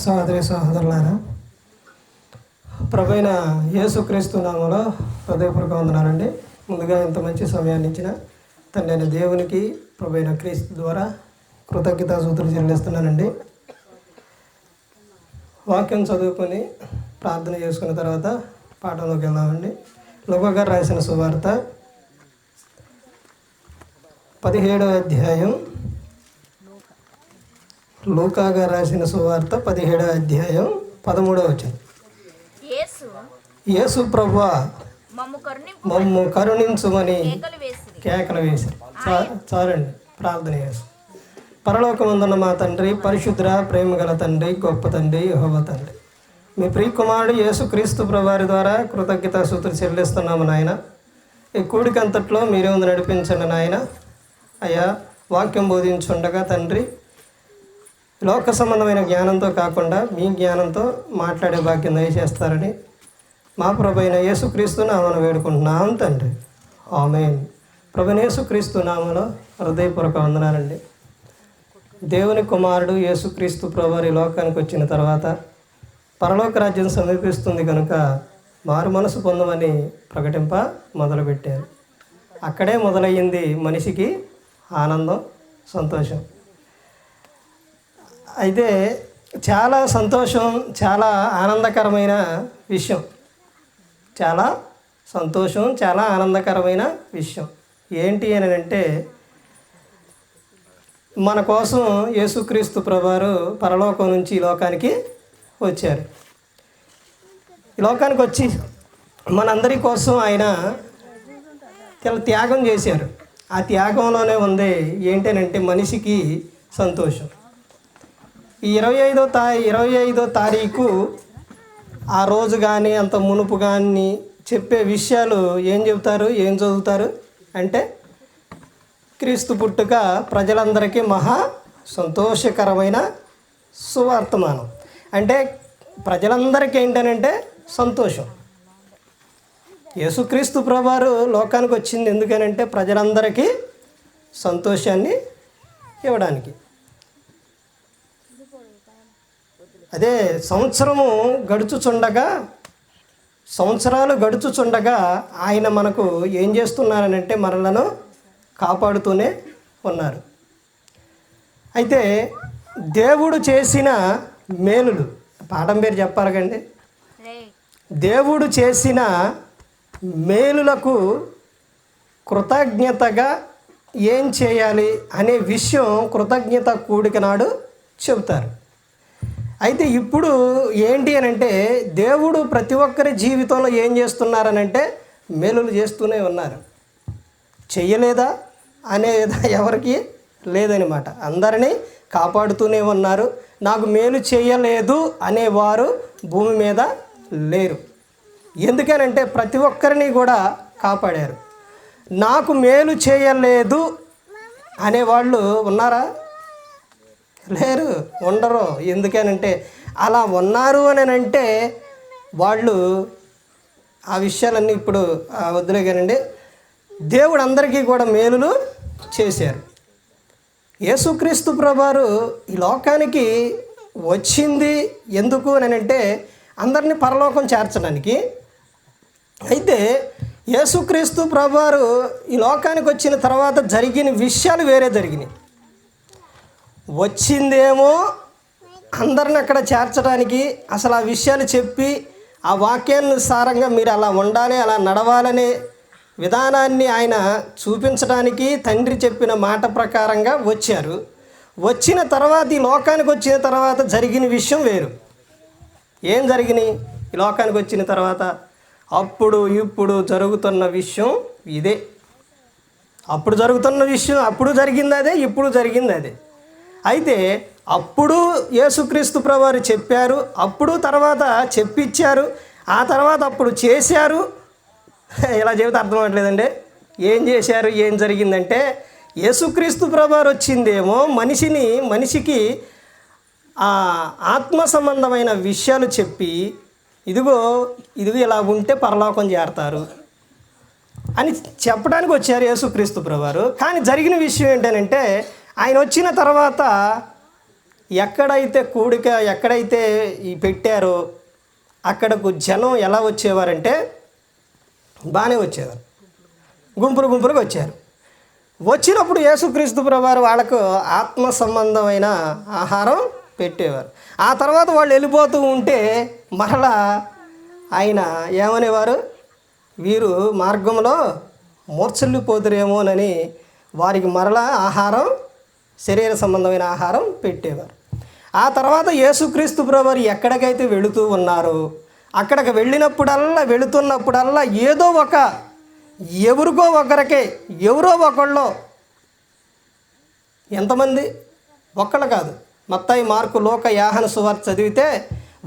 సహోదరి సహోదరులారా, ప్రభువైన యేసుక్రీస్తు నామములో హృదయపూర్వక వందనాలండి. ముందుగా ఇంత మంచి సమయాన్ని ఇచ్చిన తండ్రి దేవునికి ప్రభువైన క్రీస్తు ద్వారా కృతజ్ఞతాస్తుతులు చెల్లిస్తున్నానండి. వాక్యం చదువుకొని ప్రార్థన చేసుకున్న తర్వాత పాఠంలోకి వెళ్దామండి. లూకా గారు రాసిన సువార్త 17వ అధ్యాయం. లూకా గారు రాసిన సువార్త 17వ అధ్యాయం 13వ వచనం. యేసు ప్రభువా మమ్ము కరుణించుమని కేకలు వేశారు. చాలండి, ప్రార్థన చేసి. పరలోకమందున్న మా తండ్రి, పరిశుద్ర ప్రేమ గల తండ్రి, గొప్ప తండ్రి, యెహోవా తండ్రి, మీ ప్రియకుమారుడు యేసుక్రీస్తు ప్రభువారి ద్వారా కృతజ్ఞతాస్తుతులు చెల్లిస్తున్నాము నాయన. ఈ కూడికంతట్లో మీరే ఉంది నడిపించండి నాయన. అయ్యా, వాక్యం బోధించుండగా తండ్రి లోక సంబంధమైన జ్ఞానంతో కాకుండా మీ జ్ఞానంతో మాట్లాడే భాగ్యం దయచేస్తారని మా ప్రభువైన యేసుక్రీస్తు నామమున వేడుకుంటున్నాం తండ్రి, ఆమేన్. ప్రభువైన యేసుక్రీస్తు నామములో హృదయపూర్వక వందనాలండి. దేవుని కుమారుడు యేసుక్రీస్తు ప్రభువారి లోకానికి వచ్చిన తర్వాత పరలోక రాజ్యం సమీపిస్తుంది కనుక మారు మనసు పొందమని ప్రకటింప మొదలుపెట్టారు. అక్కడే మొదలయ్యింది మనిషికి ఆనందం, సంతోషం. అయితే చాలా సంతోషం, చాలా ఆనందకరమైన విషయం. చాలా సంతోషం, చాలా ఆనందకరమైన విషయం ఏంటి అని అంటే, మన కోసం యేసుక్రీస్తు ప్రభువారు పరలోకం నుంచి ఈ లోకానికి వచ్చారు. ఈ లోకానికి వచ్చి మనందరి కోసం ఆయన చాలా త్యాగం చేశారు. ఆ త్యాగంలోనే ఉంది ఏంటనంటే మనిషికి సంతోషం. ఈ 25వ తారీఖు ఆ రోజు కానీ అంత మునుపు కానీ చెప్పే విషయాలు ఏం చెబుతారు, ఏం చదువుతారు అంటే, క్రీస్తు పుట్టుక ప్రజలందరికీ మహా సంతోషకరమైన సువర్తమానం. అంటే ప్రజలందరికీ ఏంటనంటే సంతోషం. యేసుక్రీస్తు ప్రభువారు లోకానికి వచ్చింది ఎందుకనంటే ప్రజలందరికీ సంతోషాన్ని ఇవ్వడానికి. అదే సంవత్సరాలు గడుచుచుండగా ఆయన మనకు ఏం చేస్తున్నారనంటే మనలను కాపాడుతూనే ఉన్నారు. అయితే దేవుడు చేసిన మేలులు, పాఠం పేరు చెప్పాలి కండి. దేవుడు చేసిన మేలులకు కృతజ్ఞతగా ఏం చేయాలి అనే విషయం కృతజ్ఞత కూడిక నాడు చెబుతారు. అయితే ఇప్పుడు ఏంటి అని అంటే, దేవుడు ప్రతి ఒక్కరి జీవితంలో ఏం చేస్తున్నారనంటే మేలులు చేస్తూనే ఉన్నారు. చెయ్యలేదా అనేది ఎవరికి లేదనమాట. అందరినీ కాపాడుతూనే ఉన్నారు. నాకు మేలు చేయలేదు అనేవారు భూమి మీద లేరు. ఎందుకనంటే ప్రతి ఒక్కరిని కూడా కాపాడారు. నాకు మేలు చేయలేదు అనేవాళ్ళు ఉన్నారా? లేరు, ఉండరు. ఎందుకనంటే అలా ఉన్నారు అని అంటే వాళ్ళు ఆ విషయాలన్నీ ఇప్పుడు వద్దులే కానండి. దేవుడు అందరికీ కూడా మేలులు చేశారు. యేసుక్రీస్తు ప్రభువారు ఈ లోకానికి వచ్చింది ఎందుకు అని అంటే అందరినీ పరలోకం చేర్చడానికి. అయితే యేసుక్రీస్తు ప్రభువారు ఈ లోకానికి వచ్చిన తర్వాత జరిగిన విషయాలు వేరే జరిగినాయి. వచ్చిందేమో అందరిని అక్కడ చేర్చడానికి, అసలు ఆ విషయాలు చెప్పి ఆ వాక్యానుసారంగా మీరు అలా ఉండాలి, అలా నడవాలనే విధానాన్ని ఆయన చూపించడానికి తండ్రి చెప్పిన మాట ప్రకారంగా వచ్చారు. వచ్చిన తర్వాత ఈ లోకానికి వచ్చిన తర్వాత జరిగిన విషయం వేరు. ఏం జరిగినాయి ఈ లోకానికి వచ్చిన తర్వాత? అప్పుడు ఇప్పుడు జరుగుతున్న విషయం ఇదే. అప్పుడు జరుగుతున్న విషయం అప్పుడు జరిగింది అదే, ఇప్పుడు జరిగింది అదే. అయితే అప్పుడు యేసుక్రీస్తు ప్రభువారు చెప్పారు, అప్పుడు తర్వాత చెప్పించారు, ఆ తర్వాత అప్పుడు చేశారు. ఇలా చెబితే అర్థం అవ్వట్లేదండి. ఏం చేశారు, ఏం జరిగిందంటే, యేసుక్రీస్తు ప్రభువారు వచ్చిందేమో మనిషికి ఆత్మ సంబంధమైన విషయాలు చెప్పి, ఇదిగో ఇలా ఉంటే పరలోకం చేరతారు అని చెప్పడానికి వచ్చారు యేసుక్రీస్తు ప్రభువారు. కానీ జరిగిన విషయం ఏంటంటే, ఆయన వచ్చిన తర్వాత ఎక్కడైతే కూడిక ఎక్కడైతే ఈ పెట్టారో అక్కడకు జనం ఎలా వచ్చేవారంటే బాగానే వచ్చేవారు, గుంపులు గుంపులుగా వచ్చారు. వచ్చినప్పుడు యేసుక్రీస్తు ప్రభువారు వాళ్ళకు ఆత్మ సంబంధమైన ఆహారం పెట్టేవారు. ఆ తర్వాత వాళ్ళు వెళ్ళిపోతూ ఉంటే మరలా ఆయన ఏమనేవారు, వీరు మార్గంలో మూర్ఛల్లిపోతురేమోనని వారికి మరలా ఆహారం, శరీర సంబంధమైన ఆహారం పెట్టేవారు. ఆ తర్వాత యేసుక్రీస్తు ప్రభువారు ఎక్కడికైతే వెళుతూ ఉన్నారో అక్కడికి వెళుతున్నప్పుడల్లా ఏదో ఒక ఎవరికో ఒకరికే ఎవరో ఒకళ్ళో, ఎంతమంది, ఒక్కళ్ళు కాదు, మత్తయి, మార్కు, లూకా, యోహాను సువార్త చదివితే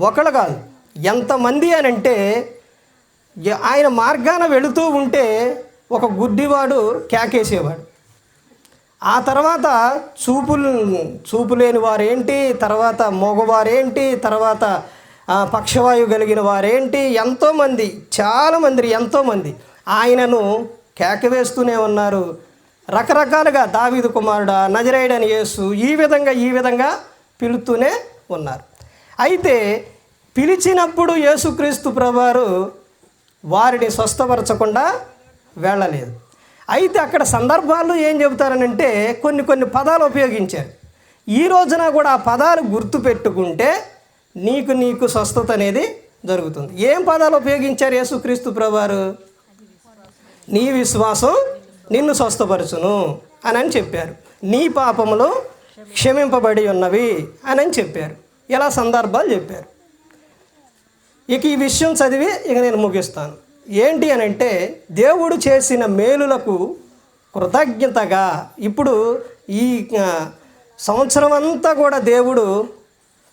ఒకళ్ళు కాదు, ఎంతమంది అని అంటే ఆయన మార్గాన వెళుతూ ఉంటే ఒక గుడ్డివాడు కేకేసేవాడు. ఆ తర్వాత చూపు లేని వారేంటి, తర్వాత మగవారేంటి, తర్వాత పక్షవాయువు కలిగిన వారేంటి, ఎంతోమంది ఆయనను కేకవేస్తూనే ఉన్నారు. రకరకాలుగా దావీదు కుమారుడా, నజరేయుడైన యేసు, ఈ విధంగా పిలుస్తూనే ఉన్నారు. అయితే పిలిచినప్పుడు యేసుక్రీస్తు ప్రభువారు వారిని స్వస్థపరచకుండా వెళ్ళలేదు. అయితే అక్కడ సందర్భాలు ఏం చెబుతారనంటే కొన్ని పదాలు ఉపయోగించారు. ఈ రోజున కూడా ఆ పదాలు గుర్తుపెట్టుకుంటే నీకు స్వస్థత అనేది జరుగుతుంది. ఏం పదాలు ఉపయోగించారు యేసుక్రీస్తు ప్రభువారు? నీ విశ్వాసం నిన్ను స్వస్థపరచును అని చెప్పారు. నీ పాపములు క్షమింపబడి ఉన్నవి అని చెప్పారు. ఇలా సందర్భాలు చెప్పారు. ఇక ఈ విషయం చదివి నేను ముగిస్తాను. ఏంటి అని అంటే దేవుడు చేసిన మేలులకు కృతజ్ఞతగా ఇప్పుడు ఈ సంవత్సరం అంతా కూడా దేవుడు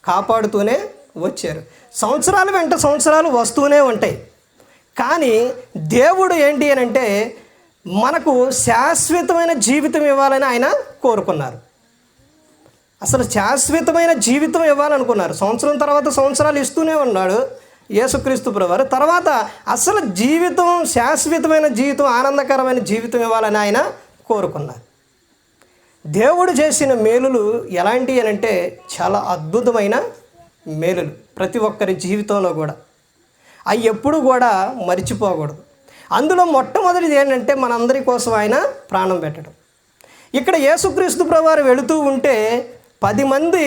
కాపాడుతూనే వచ్చారు. సంవత్సరాలు వెంట సంవత్సరాలు వస్తూనే ఉంటాయి. కానీ దేవుడు ఏంటి అని అంటే మనకు శాశ్వతమైన జీవితం ఇవ్వాలని ఆయన కోరుకున్నారు. అసలు శాశ్వతమైన జీవితం ఇవ్వాలనుకున్నారు. సంవత్సరం తర్వాత సంవత్సరాలు ఇస్తూనే ఉన్నాడు యేసుక్రీస్తు ప్రభువారు. తర్వాత అసలు జీవితం, శాశ్వతమైన జీవితం, ఆనందకరమైన జీవితం ఇవ్వాలని ఆయన కోరుకున్నారు. దేవుడు చేసిన మేలులు ఎలాంటివి అని అంటే చాలా అద్భుతమైన మేలులు ప్రతి ఒక్కరి జీవితంలో కూడా. అవి ఎప్పుడు కూడా మర్చిపోకూడదు. అందులో మొట్టమొదటిది ఏంటంటే మనందరి కోసం ఆయన ప్రాణం పెట్టడం. ఇక్కడ యేసుక్రీస్తు ప్రభువారు వెళుతూ ఉంటే 10 మంది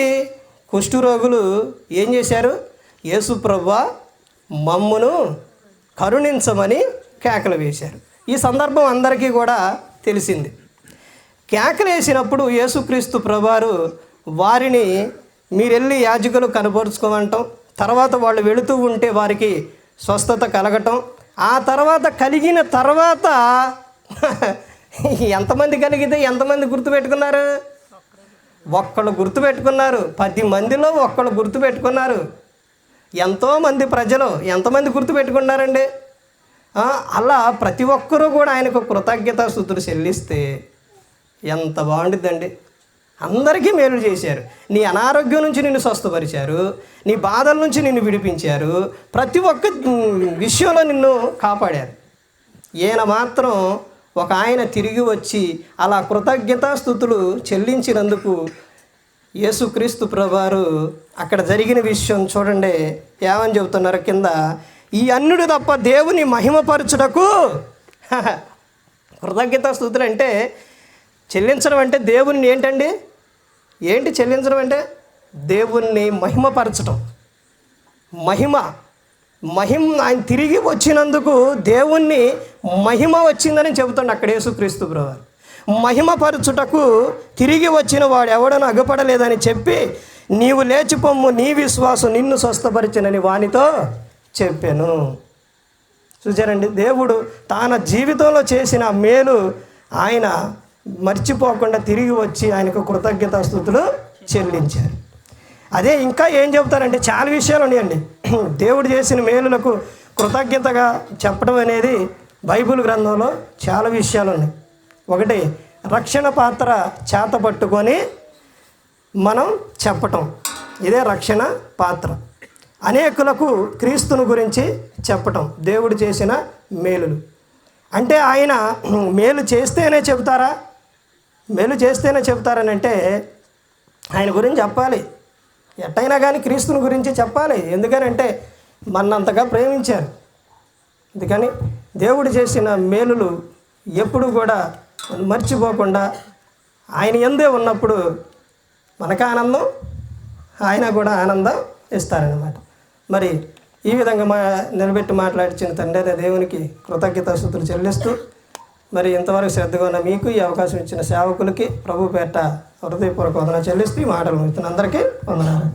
కుష్ఠరోగులు ఏం చేశారు? యేసు ప్రభువా మమ్మును కరుణించమని కేకలు వేశారు. ఈ సందర్భం అందరికీ కూడా తెలిసింది. కేకలు వేసినప్పుడు యేసుక్రీస్తు ప్రభువారు వారిని మీరెళ్ళి యాజకులు కనపరుచుకోమంటాం, తర్వాత వాళ్ళు వెళుతూ ఉంటే వారికి స్వస్థత కలగటం, ఆ తర్వాత కలిగిన తర్వాత ఎంతమంది కలిగితే ఎంతమంది గుర్తుపెట్టుకున్నారు? ఒక్కళ్ళు గుర్తుపెట్టుకున్నారు. 10 మందిలో ఒక్కళ్ళు గుర్తుపెట్టుకున్నారు. ఎంతోమంది ప్రజలు ఎంతమంది గుర్తుపెట్టుకున్నారండి? అలా ప్రతి ఒక్కరూ కూడా ఆయనకు కృతజ్ఞతాస్తుతులు చెల్లిస్తే ఎంత బాగుంటుందండి. అందరికీ మేలు చేశారు. నీ అనారోగ్యం నుంచి నిన్ను స్వస్థపరిచారు, నీ బాధల నుంచి నిన్ను విడిపించారు, ప్రతి ఒక్క విషయంలో నిన్ను కాపాడారు. ఈయన మాత్రం ఒక ఆయన తిరిగి వచ్చి అలా కృతజ్ఞతాస్తుతులు చెల్లించినందుకు యేసుక్రీస్తు ప్రభువారు అక్కడ జరిగిన విషయం చూడండి, ఏమని చెబుతున్నారు కింద, ఈ అన్నుడు తప్ప దేవుని మహిమపరచుటకు. కృతజ్ఞతాస్తుతులు అంటే చెల్లించడం అంటే దేవుణ్ణి ఏంటండి? ఏంటి చెల్లించడం అంటే? దేవుణ్ణి మహిమపరచడం. మహిమ ఆయన తిరిగి వచ్చినందుకు దేవుణ్ణి మహిమ వచ్చిందని చెబుతాడు అక్కడ యేసుక్రీస్తు ప్రభువారు. మహిమపరచుటకు తిరిగి వచ్చిన వాడు ఎవడను అగపడలేదని చెప్పి నీవు లేచిపొమ్ము, నీ విశ్వాసం నిన్ను స్వస్థపరిచినని వానితో చెప్పాను. చూసారండి, దేవుడు తన జీవితంలో చేసిన మేలు ఆయన మర్చిపోకుండా తిరిగి వచ్చి ఆయనకు కృతజ్ఞతాస్తుతులు చెల్లించారు. అదే ఇంకా ఏం చెబుతారంటే చాలా విషయాలు ఉన్నాయండి. దేవుడు చేసిన మేలులకు కృతజ్ఞతగా చెప్పడం అనేది బైబిల్ గ్రంథంలో చాలా విషయాలు ఉన్నాయి. ఒకటి, రక్షణ పాత్ర చేత పట్టుకొని మనం చెప్పటం, ఇదే రక్షణ పాత్ర. అనేకులకు క్రీస్తుని గురించి చెప్పటం, దేవుడు చేసిన మేలులు. అంటే ఆయన మేలు చేస్తేనే చెబుతారా? మేలు చేస్తేనే చెబుతారని అంటే ఆయన గురించి చెప్పాలి. ఎట్టయినా కానీ క్రీస్తుని గురించి చెప్పాలి. ఎందుకనంటే మనంతగా ప్రేమించారు. అందుకని దేవుడు చేసిన మేలులు ఎప్పుడు కూడా మర్చిపోకుండా ఆయన యందే ఉన్నప్పుడు మనకు ఆనందం, ఆయన కూడా ఆనందం ఇస్తారనమాట. మరి ఈ విధంగా నిలబెట్టి మాట్లాడించిన తండ్రి అనే దేవునికి కృతజ్ఞతాస్తుతులు చెల్లిస్తూ, మరి ఇంతవరకు శ్రద్ధగా ఉన్న మీకు ఈ అవకాశం ఇచ్చిన సేవకులకి ప్రభు పేట హృదయపూర్వక వందనాలు చెల్లిస్తూ ఈ మాటలు ఇస్తున్న అందరికీ వందనాలు.